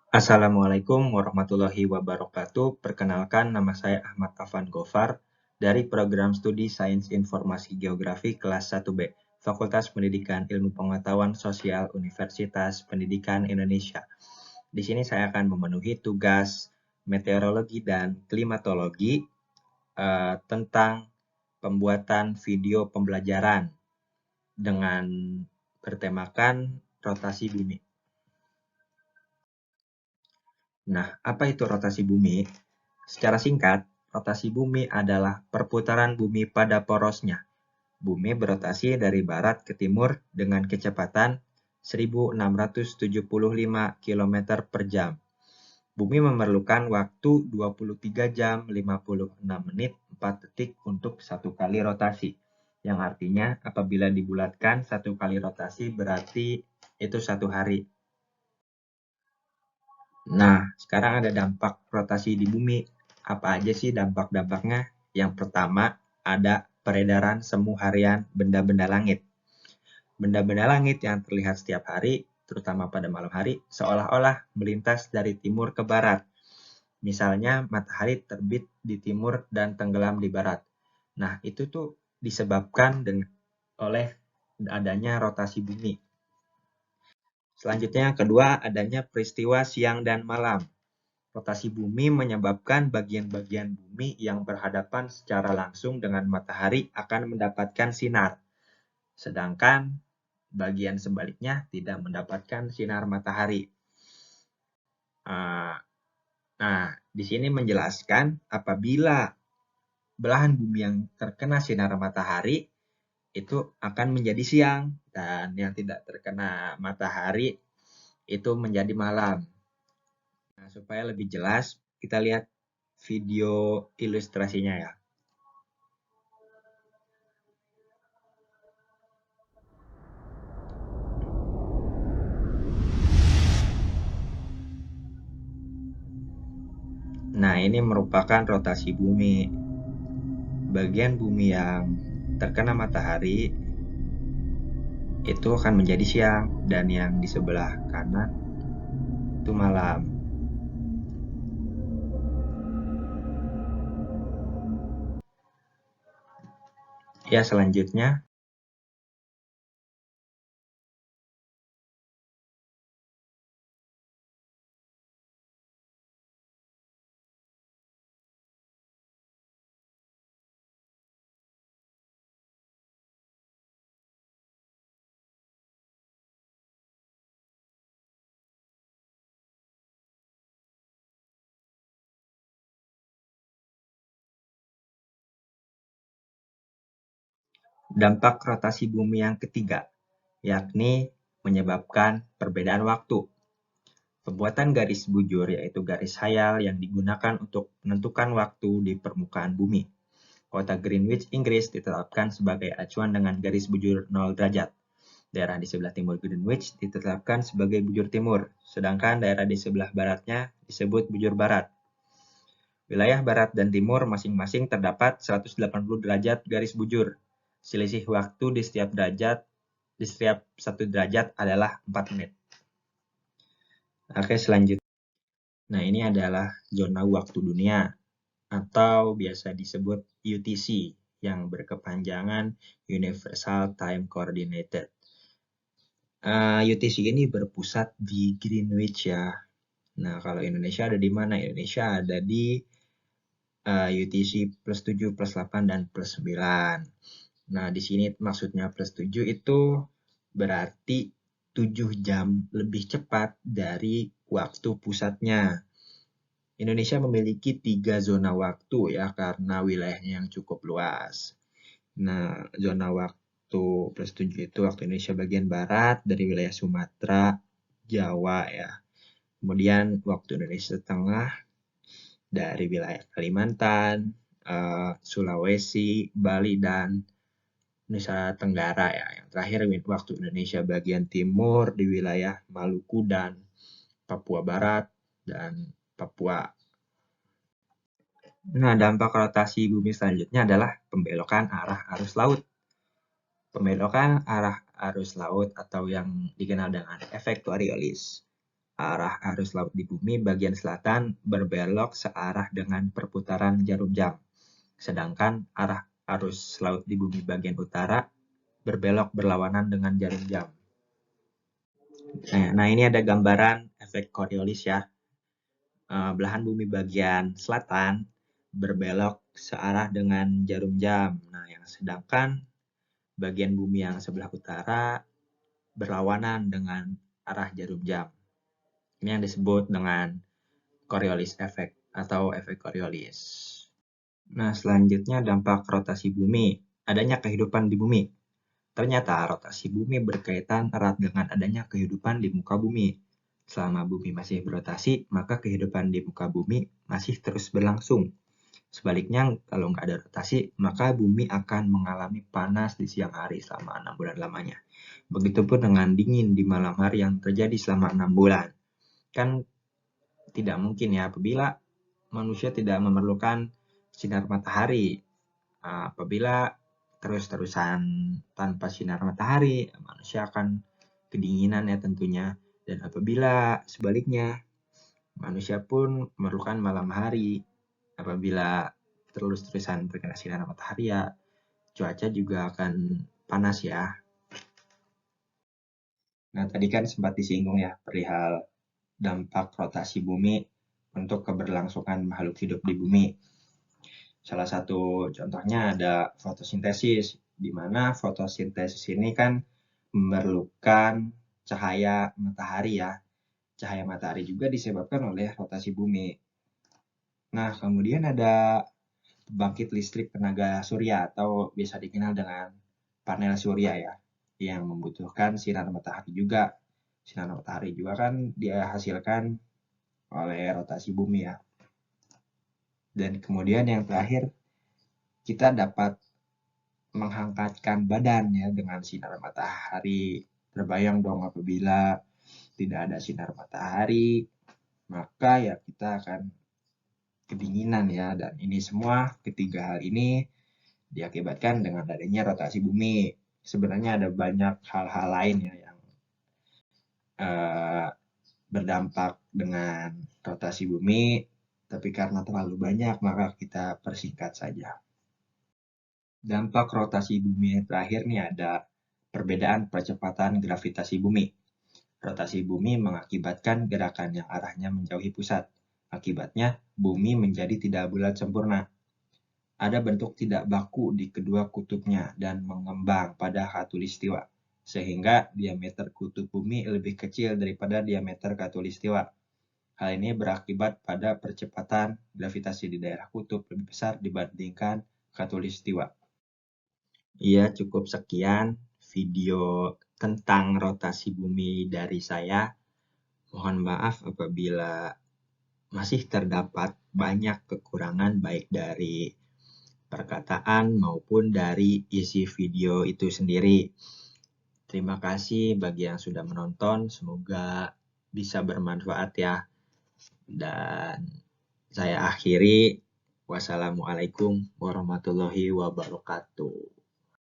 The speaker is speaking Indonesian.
Assalamualaikum warahmatullahi wabarakatuh. Perkenalkan, nama saya Ahmad Afan Gofar dari Program Studi Sains Informasi Geografi kelas 1B, Fakultas Pendidikan Ilmu Pengetahuan Sosial Universitas Pendidikan Indonesia. Di sini saya akan memenuhi tugas meteorologi dan klimatologi tentang pembuatan video pembelajaran dengan bertemakan rotasi bumi. Nah, apa itu rotasi bumi? Secara singkat, rotasi bumi adalah perputaran bumi pada porosnya. Bumi berotasi dari barat ke timur dengan kecepatan 1675 km per jam. Bumi memerlukan waktu 23 jam 56 menit 4 detik untuk satu kali rotasi. Yang artinya apabila dibulatkan satu kali rotasi berarti itu satu hari. Nah, sekarang ada dampak rotasi di bumi. Apa aja sih dampak-dampaknya? Yang pertama, ada peredaran semu harian benda-benda langit. Benda-benda langit yang terlihat setiap hari, terutama pada malam hari, seolah-olah melintas dari timur ke barat. Misalnya, matahari terbit di timur dan tenggelam di barat. Nah, itu tuh disebabkan oleh adanya rotasi bumi. Selanjutnya, yang kedua, adanya peristiwa siang dan malam. Rotasi bumi menyebabkan bagian-bagian bumi yang berhadapan secara langsung dengan matahari akan mendapatkan sinar, sedangkan bagian sebaliknya tidak mendapatkan sinar matahari. Nah, di sini menjelaskan apabila belahan bumi yang terkena sinar matahari itu akan menjadi siang dan yang tidak terkena matahari itu menjadi malam. Nah, supaya lebih jelas, kita lihat video ilustrasinya ya. Nah, ini merupakan rotasi bumi. Bagian bumi yang terkena matahari itu akan menjadi siang dan yang di sebelah kanan itu malam. Ya, selanjutnya dampak rotasi bumi yang ketiga, yakni menyebabkan perbedaan waktu. Pembuatan garis bujur yaitu garis hayal yang digunakan untuk menentukan waktu di permukaan bumi. Kota Greenwich, Inggris ditetapkan sebagai acuan dengan garis bujur 0 derajat. Daerah di sebelah timur Greenwich ditetapkan sebagai bujur timur, sedangkan daerah di sebelah baratnya disebut bujur barat. Wilayah barat dan timur masing-masing terdapat 180 derajat garis bujur. Selisih waktu di setiap 1 derajat adalah 4 menit. Oke, selanjutnya. Nah, ini adalah zona waktu dunia atau biasa disebut UTC yang berkepanjangan Universal Time Coordinated. UTC ini berpusat di Greenwich ya. Nah, kalau Indonesia ada di mana? Indonesia ada di UTC plus 7, plus 8, dan plus 9. Nah, di sini maksudnya plus 7 itu berarti 7 jam lebih cepat dari waktu pusatnya. Indonesia memiliki 3 zona waktu ya karena wilayahnya yang cukup luas. Nah, zona waktu plus 7 itu waktu Indonesia bagian barat dari wilayah Sumatera, Jawa ya. Kemudian waktu Indonesia Tengah dari wilayah Kalimantan, Sulawesi, Bali, dan Nusa Tenggara ya. Yang terakhir waktu Indonesia bagian timur di wilayah Maluku dan Papua Barat dan Papua. Nah, dampak rotasi bumi selanjutnya adalah pembelokan arah arus laut. Pembelokan arah arus laut atau yang dikenal dengan efek Coriolis arah arus laut di bumi bagian selatan berbelok searah dengan perputaran jarum jam. Sedangkan arah arus laut di bumi bagian utara berbelok berlawanan dengan jarum jam. Nah, ini ada gambaran efek Coriolis ya. Belahan bumi bagian selatan berbelok searah dengan jarum jam. Nah, yang sedangkan bagian bumi yang sebelah utara berlawanan dengan arah jarum jam. Ini yang disebut dengan Coriolis effect atau efek Coriolis. Nah, selanjutnya dampak rotasi bumi. Adanya kehidupan di bumi. Ternyata rotasi bumi berkaitan erat dengan adanya kehidupan di muka bumi. Selama bumi masih berotasi, maka kehidupan di muka bumi masih terus berlangsung. Sebaliknya, kalau nggak ada rotasi, maka bumi akan mengalami panas di siang hari selama 6 bulan lamanya. Begitupun dengan dingin di malam hari yang terjadi selama 6 bulan. Kan tidak mungkin ya apabila manusia tidak memerlukan sinar matahari. Apabila terus-terusan tanpa sinar matahari, manusia akan kedinginan ya tentunya. Dan apabila sebaliknya, manusia pun memerlukan malam hari. Apabila terus-terusan terkena sinar matahari ya, cuaca juga akan panas ya. Nah, tadi kan sempat disinggung ya perihal dampak rotasi bumi untuk keberlangsungan makhluk hidup di bumi. Salah satu contohnya ada fotosintesis, di mana fotosintesis ini kan memerlukan cahaya matahari ya. Cahaya matahari juga disebabkan oleh rotasi bumi. Nah, kemudian ada pembangkit listrik tenaga surya atau biasa dikenal dengan panel surya ya, yang membutuhkan sinar matahari juga. Sinar matahari juga kan dihasilkan oleh rotasi bumi ya. Dan kemudian yang terakhir, kita dapat menghangatkan badan ya dengan sinar matahari. Terbayang dong apabila tidak ada sinar matahari, maka ya kita akan kedinginan ya. Dan ini semua, ketiga hal ini diakibatkan dengan adanya rotasi bumi. Sebenarnya ada banyak hal-hal lain ya yang berdampak dengan rotasi bumi, tapi karena terlalu banyak maka kita persingkat saja. Dampak rotasi bumi yang terakhir nih ada perbedaan percepatan gravitasi bumi. Rotasi bumi mengakibatkan gerakan yang arahnya menjauhi pusat. Akibatnya, bumi menjadi tidak bulat sempurna. Ada bentuk tidak baku di kedua kutubnya dan mengembang pada khatulistiwa, sehingga diameter kutub bumi lebih kecil daripada diameter khatulistiwa. Hal ini berakibat pada percepatan gravitasi di daerah kutub lebih besar dibandingkan khatulistiwa. Iya, cukup sekian video tentang rotasi bumi dari saya. Mohon maaf apabila masih terdapat banyak kekurangan baik dari perkataan maupun dari isi video itu sendiri. Terima kasih bagi yang sudah menonton. Semoga bisa bermanfaat ya. Dan saya akhiri. Wassalamualaikum warahmatullahi wabarakatuh.